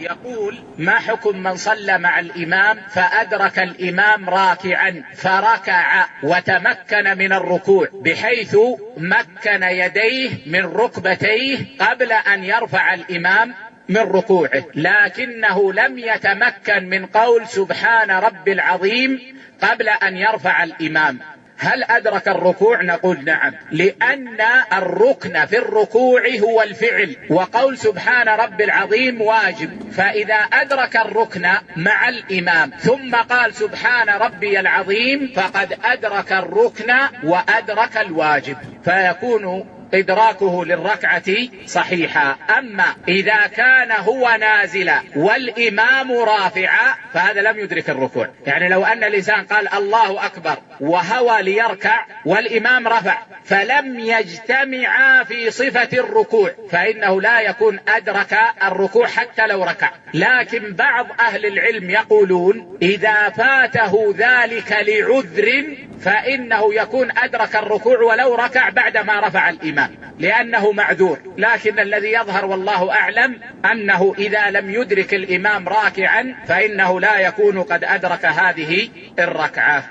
يقول: ما حكم من صلى مع الإمام فأدرك الإمام راكعا فركع وتمكن من الركوع بحيث مكن يديه من ركبتيه قبل أن يرفع الإمام من ركوعه، لكنه لم يتمكن من قول سبحان ربي العظيم قبل أن يرفع الإمام، هل أدرك الركوع؟ نقول نعم، لأن الركن في الركوع هو الفعل، وقول سبحان ربي العظيم واجب، فإذا أدرك الركن مع الإمام ثم قال سبحان ربي العظيم فقد أدرك الركن وأدرك الواجب، فيكون إدراكه للركعة صحيحا. أما إذا كان هو نازلا والإمام رافعا فهذا لم يدرك الركوع، يعني لو أن الإنسان قال الله أكبر وهوى ليركع والإمام رفع فلم يجتمعا في صفة الركوع فإنه لا يكون أدرك الركوع حتى لو ركع. لكن بعض أهل العلم يقولون إذا فاته ذلك لعذر فإنه يكون أدرك الركوع ولو ركع بعدما رفع الإمام لأنه معذور، لكن الذي يظهر والله أعلم أنه إذا لم يدرك الإمام راكعا فإنه لا يكون قد أدرك هذه الركعة.